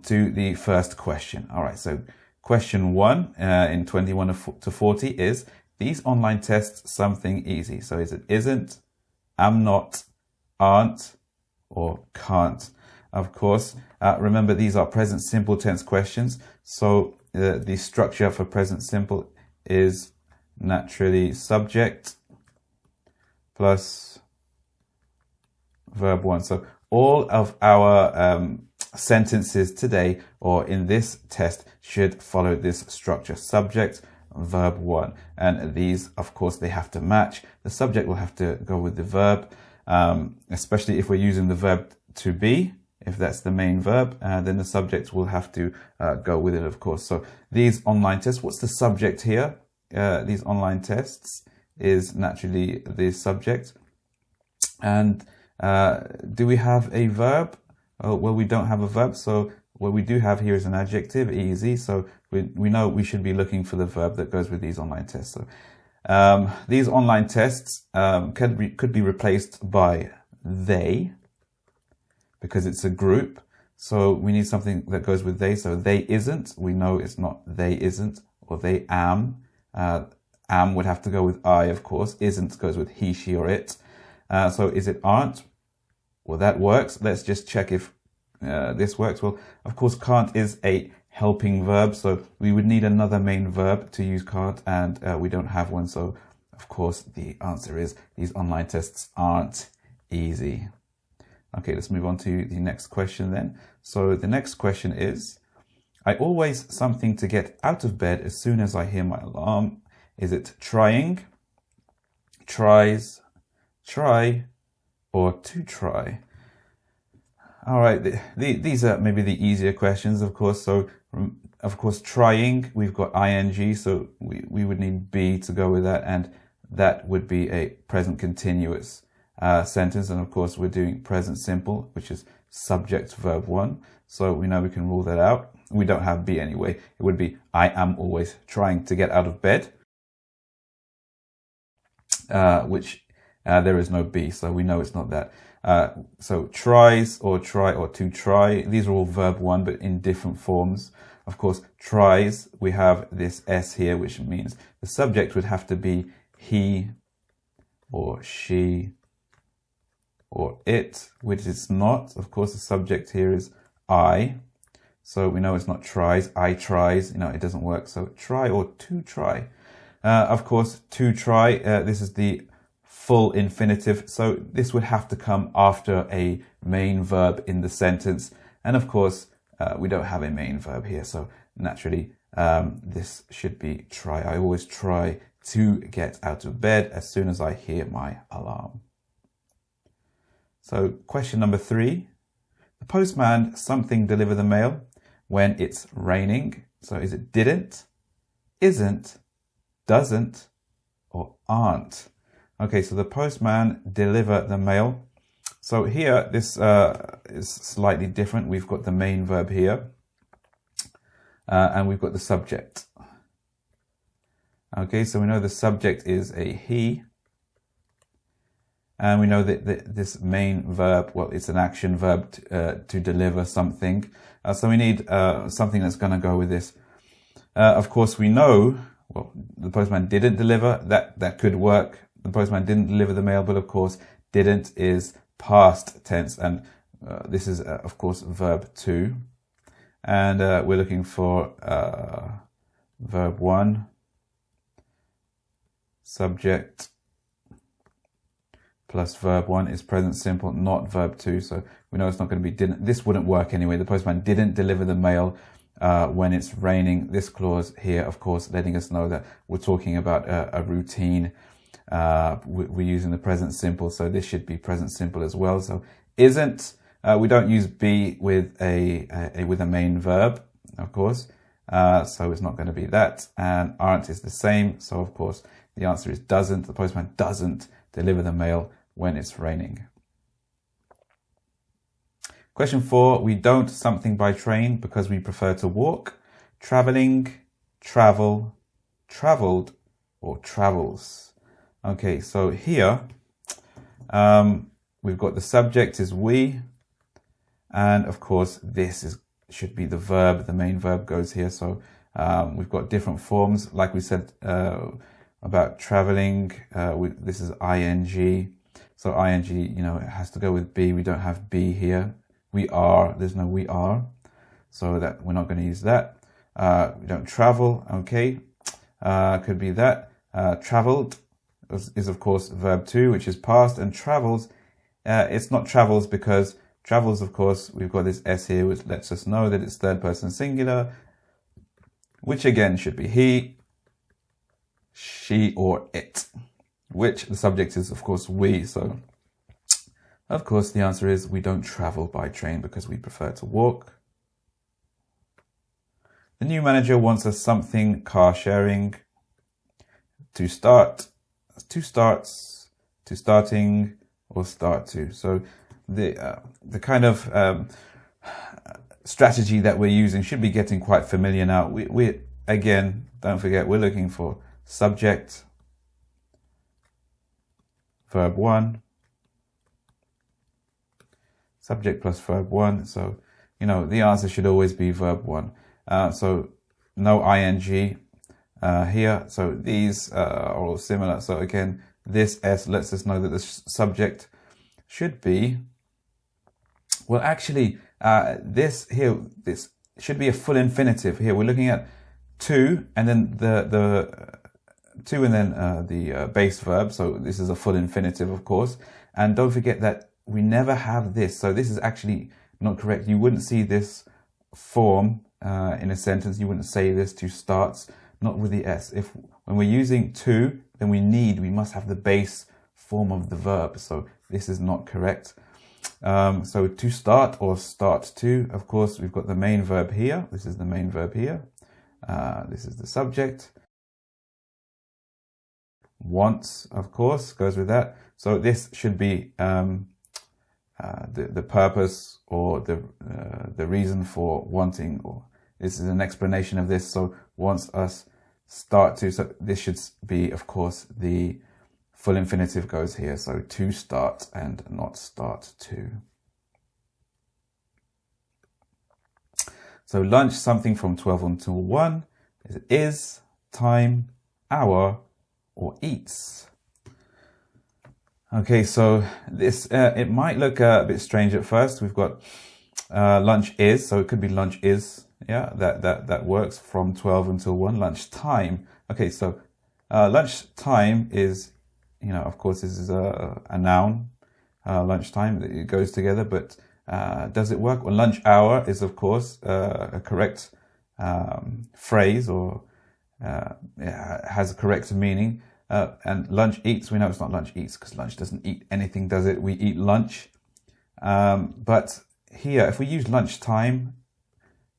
to the first question. All right, so question 1 in 21 to 40 is, these online tests something easy. So is it isn't, am not, aren't, or can't? Of course, remember these are present simple tense questions. So the structure for present simple is naturally subject plus verb 1. So all of our sentences today or in this test should follow this structure: subject, verb 1. And these, of course, they have to match. The subject will have to go with the verb, especially if we're using the verb to be. If that's the main verb, then the subject will have to go with it, of course. So these online tests, what's the subject here? These online tests is naturally the subject. And do we have a verb? Oh, well, we don't have a verb. So what we do have here is an adjective, easy. So we know we should be looking for the verb that goes with these online tests. So these online tests could be replaced by they, because it's a group. So we need something that goes with they. So they isn't, we know it's not they isn't, or they am. Am would have to go with I, of course. Isn't goes with he, she, or it. So is it aren't? Well, that works. Let's just check if this works. Well, of course, can't is a helping verb. So we would need another main verb to use can't, and we don't have one. So, of course, the answer is these online tests aren't easy. Okay, let's move on to the next question then. So the next question is, I always something to get out of bed as soon as I hear my alarm. Is it trying, tries, try, or to try? All right, these are maybe the easier questions, of course. So, of course, trying, we've got ing, so we would need be to go with that, and that would be a present continuous sentence. And of course, we're doing present simple, which is subject verb 1. So we know we can rule that out. We don't have be anyway. It would be, I am always trying to get out of bed, which there is no be, so we know it's not that. So tries or try or to try, these are all verb 1, but in different forms. Of course, tries, we have this S here, which means the subject would have to be he or she or it, which is not. Of course, the subject here is I. So we know it's not tries. I tries, it doesn't work. So try or to try. Of course, to try, this is the full infinitive. So this would have to come after a main verb in the sentence. And of course, we don't have a main verb here. So naturally, this should be try. I always try to get out of bed as soon as I hear my alarm. So question number 3, the postman something deliver the mail when it's raining. So is it didn't, isn't, doesn't, or aren't? Okay, so the postman deliver the mail. So here, this is slightly different. We've got the main verb here, and we've got the subject. Okay, so we know the subject is a he, and we know that this main verb, well, it's an action verb to deliver something. So we need something that's going to go with this. Of course, we know, well, the postman didn't deliver. That could work. The postman didn't deliver the mail, but of course, didn't is past tense, and this is, of course, verb 2. And we're looking for verb 1, subject plus verb 1 is present simple, not verb 2. So we know it's not going to be didn't. This wouldn't work anyway. The postman didn't deliver the mail when it's raining. This clause here, of course, letting us know that we're talking about a routine. We're using the present simple, so this should be present simple as well. So isn't, we don't use be with a main verb, of course. So it's not going to be that. And aren't is the same. So of course the answer is doesn't. The postman doesn't deliver the mail when it's raining. Question 4, we don't something by train because we prefer to walk. Traveling, travel, traveled, or travels. Okay, so here we've got the subject is we, and of course this is should be the verb. The main verb goes here. So we've got different forms. Like we said about traveling, this is ing. So ing, it has to go with be. We don't have be here. We are, there's no we are. So that we're not going to use that. We don't travel, okay. Could be that. Traveled is of course verb 2, which is past, and travels, it's not travels because travels, of course, we've got this S here, which lets us know that it's third person singular, which again should be he, she, or it, which the subject is, of course, we. So, of course, the answer is we don't travel by train because we prefer to walk. The new manager wants us something car sharing. To start, to starts, to starting, or start to. So the kind of strategy that we're using should be getting quite familiar now. We again, don't forget, we're looking for subject, verb 1, subject plus verb 1. So, the answer should always be verb 1. So no ing here. So these are all similar. So again, this S lets us know that the subject should be, well, actually, this should be a full infinitive. Here we're looking at to, and then the base verb. So this is a full infinitive, of course. And don't forget that we never have this. So this is actually not correct. You wouldn't see this form in a sentence. You wouldn't say this to starts, not with the S. When we're using to, then we must have the base form of the verb. So this is not correct. So to start or start to, of course, we've got the main verb here. This is the main verb here. This is the subject. Wants, of course, goes with that. So this should be the purpose or the reason for wanting, or this is an explanation of this. So wants us start to. So this should be, of course, the full infinitive goes here. So to start and not start to. So lunch, something from 12 until 1. Is, time, hour, or eats. Okay, so this, it might look a bit strange at first. We've got lunch is, so it could be lunch is. Yeah, that works from 12 until 1. Lunch time. Okay, so lunch time is, of course, this is a noun. Lunchtime, it goes together, but does it work? Well, lunch hour is, of course, a correct phrase, or has a correct meaning. And lunch eats, we know it's not lunch eats because lunch doesn't eat anything, does it? We eat lunch. But here, if we use lunchtime,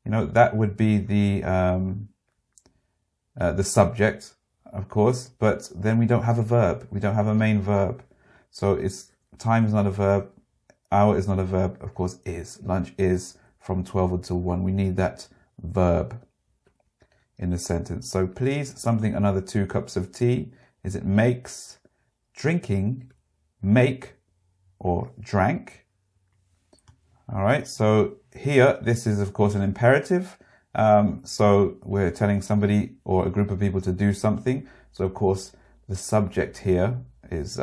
that would be the subject, of course, but then we don't have a verb. We don't have a main verb. So time is not a verb. Hour is not a verb. Of course, is. Lunch is from 12 until 1. We need that verb in the sentence. So please, something, another 2 cups of tea. Is it makes, drinking, make, or drank? All right, so here, this is, of course, an imperative. So we're telling somebody or a group of people to do something. So, of course, the subject here is,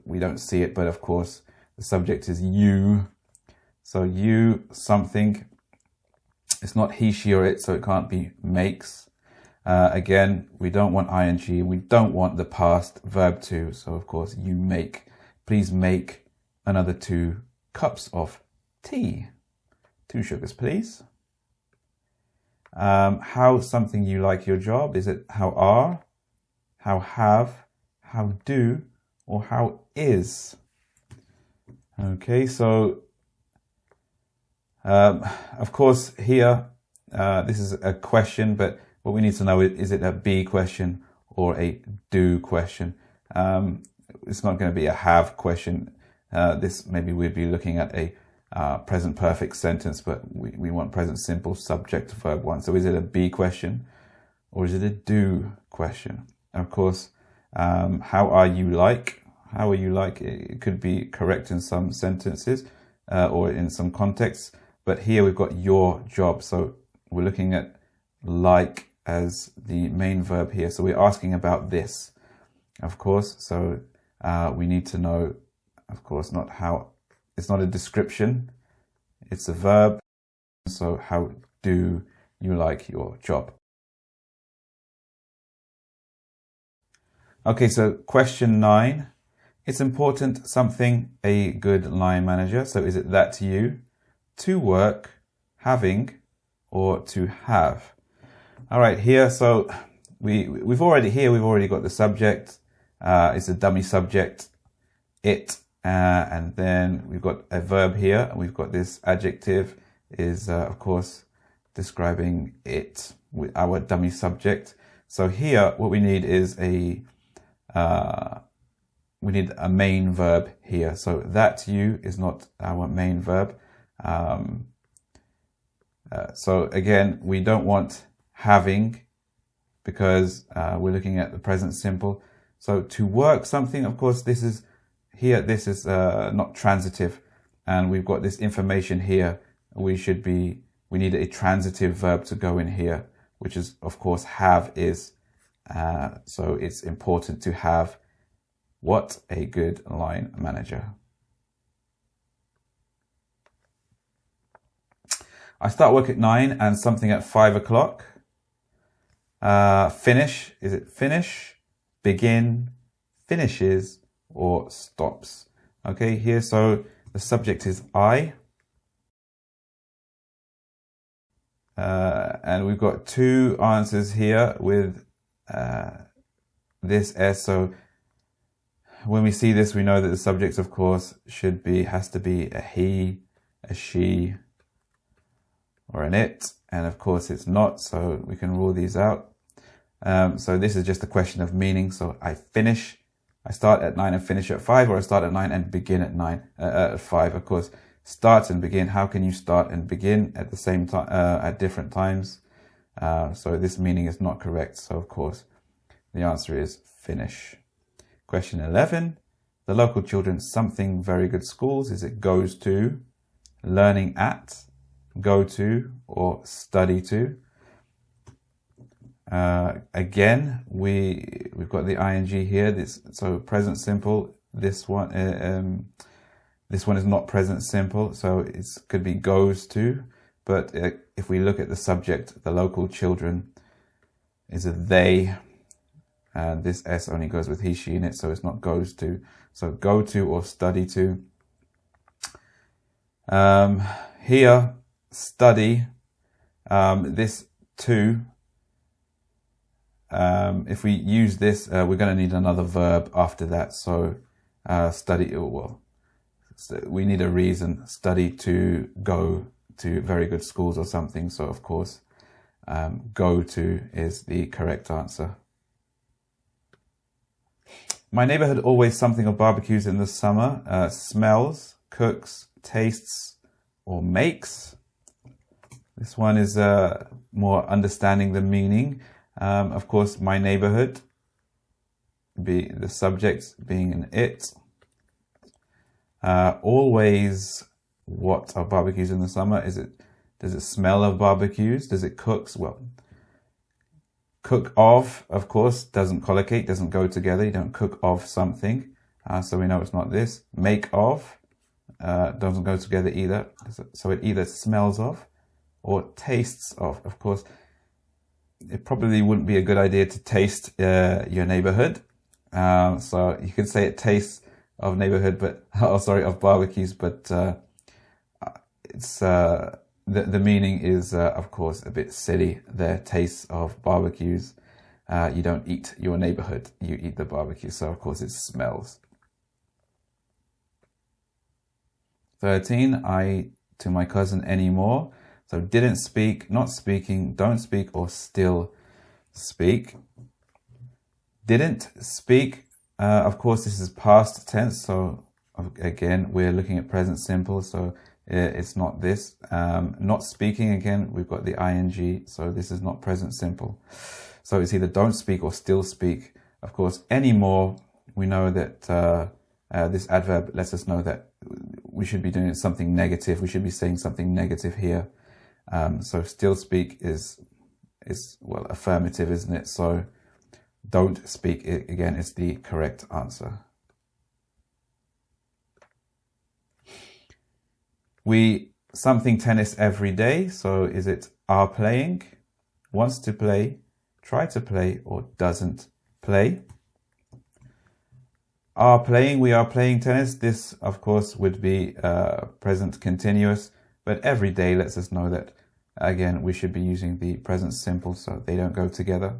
we don't see it, but of course, the subject is you. So you, something. It's not he, she, or it, so it can't be makes. Again, we don't want ing. We don't want the past verb to. So, of course, you make. Please make another 2 cups of tea. 2 sugars, please. How something you like your job. Is it how are, how have, how do, or how is? Okay, so, of course, here, this is a question, but what we need to know is it a be question or a do question? It's not going to be a have question. This maybe we'd be looking at a present perfect sentence, but we want present simple subject verb 1. So is it a be question or is it a do question? And of course, how are you like? How are you like? It could be correct in some sentences or in some contexts, but here we've got your job. So we're looking at like as the main verb here. So we're asking about this, of course. So we need to know, of course, not how, it's not a description, it's a verb. So how do you like your job? Okay, so question 9. It's important something a good line manager. So is it that you, to work, having, or to have? All right, here, so we've already got the subject. It's a dummy subject, it, and then we've got a verb here. We've got this adjective is, of course, describing it with our dummy subject. So here, what we need is we need a main verb here. So that you is not our main verb. So again, we don't want having because we're looking at the present simple. So to work something, of course, this is not transitive, and we've got this information here. We need a transitive verb to go in here, which is, of course, have is. So it's important to have what? A good line manager. I start work at 9 and something at 5 o'clock. Finish, is it finish, begin, finishes, or stops? Okay, here, so the subject is I. And we've got 2 answers here with this S. So when we see this, we know that the subject, of course, has to be a he, a she, or an it. And of course it's not, so we can rule these out. So this is just a question of meaning. So I start at 9 and finish at 5, or I start at 9 and begin at 5. Of course, start and begin. How can you start and begin at the same time, at different times? So this meaning is not correct. So of course, the answer is finish. Question 11. The local children's something very good schools. Is it goes to, learning at, go to, or study to? Again, we've got the ing here. So present simple. This one is not present simple. So it could be goes to. But if we look at the subject, the local children, is a they. And this S only goes with he, she in it, so it's not goes to. So go to or study to. Here, study, this to, if we use this, we're going to need another verb after that. So study, so we need a reason, study to go to very good schools or something. So of course, go to is the correct answer. My neighborhood always something of barbecues in the summer. Smells, cooks, tastes, or makes. This one is more understanding the meaning. Of course, my neighborhood, the subject being an it. Always, what are barbecues in the summer? Does it smell of barbecues? Does it cooks? Well, cook of course, doesn't collocate, doesn't go together. You don't cook of something. So we know it's not this. Make of doesn't go together either. So it either smells of or tastes of. Of course, it probably wouldn't be a good idea to taste your neighborhood. So you could say it tastes of neighborhood, but of barbecues, but it's the meaning is of course a bit silly there. Tastes of barbecues. You don't eat your neighborhood, you eat the barbecue. So of course it smells. 13, I to my cousin anymore. So didn't speak, not speaking, don't speak, or still speak. Didn't speak, of course this is past tense. So again, we're looking at present simple. So it's not this. Not speaking, again, we've got the ing. So this is not present simple. So it's either don't speak or still speak. Of course, anymore, we know that this adverb lets us know that we should be doing something negative. We should be saying something negative here. So still speak is well, affirmative, isn't it? So don't speak, again, is the correct answer. We something tennis every day. So is it are playing, wants to play, try to play, or doesn't play? Are playing, we are playing tennis. This, of course, would be present continuous, but every day lets us know that, again, we should be using the present simple, so they don't go together.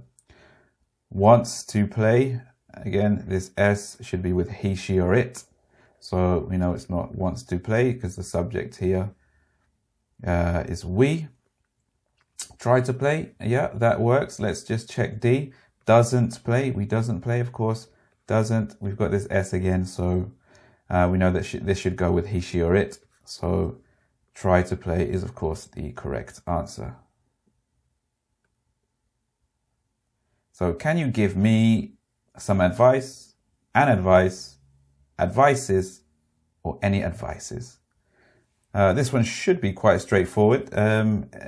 Wants to play, again, this S should be with he, she, or it. So we know it's not wants to play because the subject here is we. Try to play, yeah, that works. Let's just check D. Doesn't play, we doesn't play, of course. Doesn't, we've got this S again, so we know that this should go with he, she, or it. So try to play is, of course, the correct answer. So can you give me some advice, an advice, advices, or any advices? This one should be quite straightforward.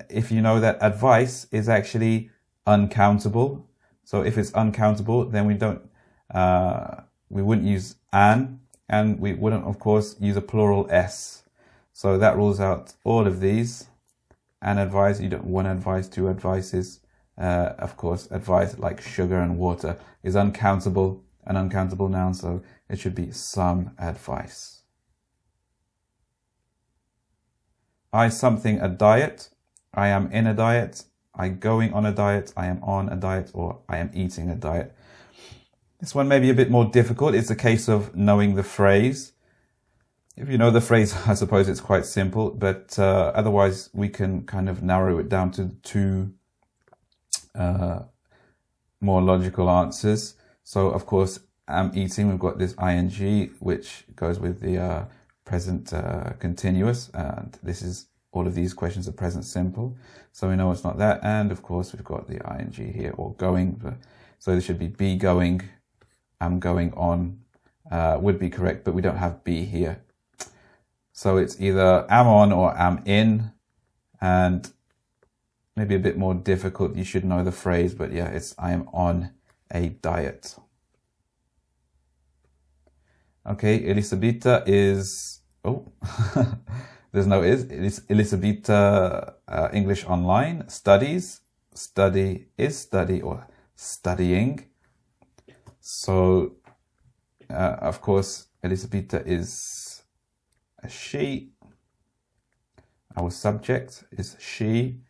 If you know that advice is actually uncountable. So if it's uncountable, then we wouldn't use an, and we wouldn't, of course, use a plural S. So that rules out all of these. An advice, you don't one advice, two advices. Of course, advice like sugar and water is uncountable, an uncountable noun, so it should be some advice. I something a diet, I am in a diet, I going on a diet, I am on a diet, or I am eating a diet. This one may be a bit more difficult. It's a case of knowing the phrase. If you know the phrase, I suppose it's quite simple, but otherwise we can kind of narrow it down to two more logical answers. So, of course, am eating, we've got this ing, which goes with the present continuous, and this is, all of these questions are present simple, so we know it's not that. And of course we've got the ing here, or going, so this should be be going, am going on, would be correct, but we don't have be here, so it's either am on or am in. And maybe a bit more difficult, you should know the phrase, but yeah, it's I am on a diet. Okay, Elisabetta is, oh, there's no is. Elisabetta English online, studies, study is study, or studying. So, of course, Elisabetta is a she. Our subject is she.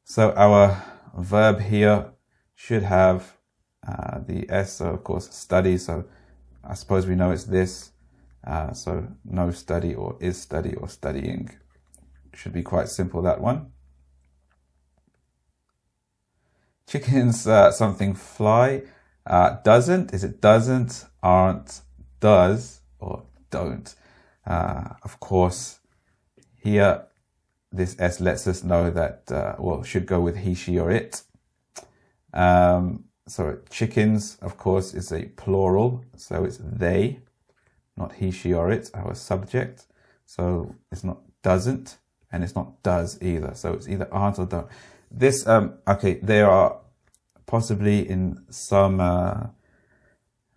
So our verb here should have the S, so of course study, so I suppose we know it's this. So no study, or is study, or studying. Should be quite simple, that one. Chickens something fly. Doesn't, is it doesn't, aren't, does, or don't? Of course, here this S lets us know that, well, should go with he, she, or it. So chickens, of course, is a plural, so it's they, not he, she, or it, our subject. So it's not doesn't, and it's not does either. So it's either aren't or don't. This, okay, there are possibly in some,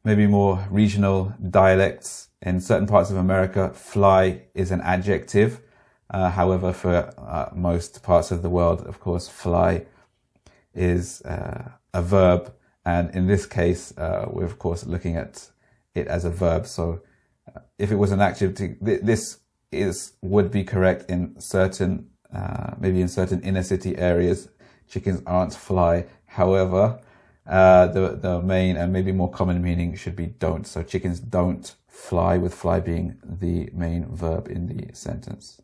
maybe more regional dialects in certain parts of America, fly is an adjective. However, for most parts of the world, of course, fly is a verb. And in this case, we're of course looking at it as a verb. So if it was an adjective, this would be correct in certain, maybe in certain inner city areas. Chickens aren't fly. However, the main and maybe more common meaning should be don't. So chickens don't fly, with fly being the main verb in the sentence.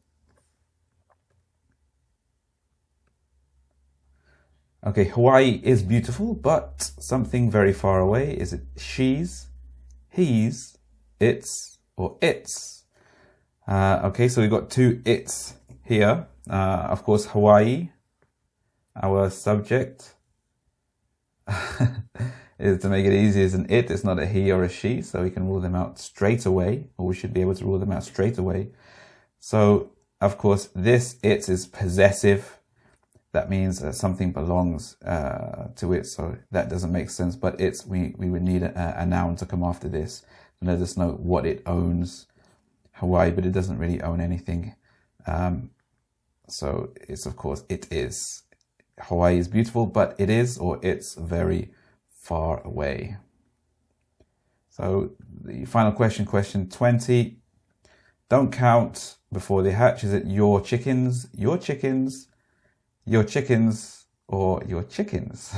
Okay, Hawaii is beautiful, but something very far away. Is it she's, he's, it's, or its? Okay, so we've got two its here. Of course, Hawaii, our subject. is to make it easy is an it. It's not a he or a she, so we can rule them out straight away, or we should be able to rule them out straight away. So, of course, this it is possessive. That means something belongs to it, so that doesn't make sense. But we would need a noun to come after this and let us know what it owns. Hawaii, but it doesn't really own anything. So it's, of course, it is. Hawaii is beautiful, but it is, or it's very far away. So the final question, question 20. Don't count before they hatch. Is it your chickens, your chickens, your chickens, or your chickens?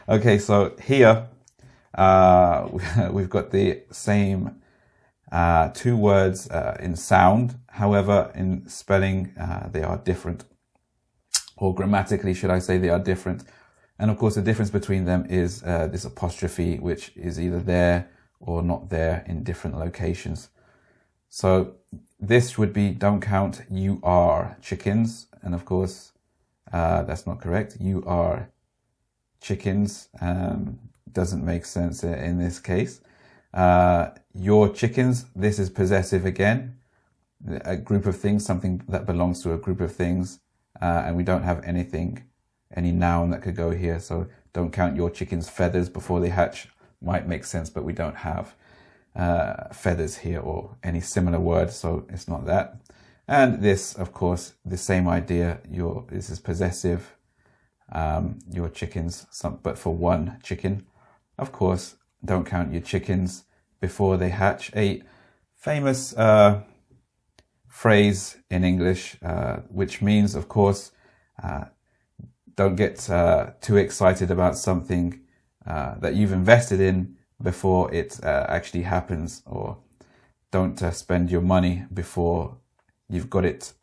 Okay, so here we've got the same two words in sound. However, in spelling, they are different. Or grammatically, should I say, they are different. And of course, the difference between them is this apostrophe, which is either there or not there in different locations. So this would be, don't count, you are chickens. And of course, that's not correct. You are chickens. Doesn't make sense in this case. Your chickens, this is possessive again. A group of things, something that belongs to a group of things. And we don't have any noun that could go here. So don't count your chickens' feathers before they hatch. Might make sense, but we don't have feathers here or any similar word, so it's not that. And this, of course, the same idea. This is possessive. Your chickens, but for one chicken. Of course, don't count your chickens before they hatch. A famous phrase in English, which means, of course, don't get too excited about something that you've invested in before it actually happens, or don't spend your money before you've got it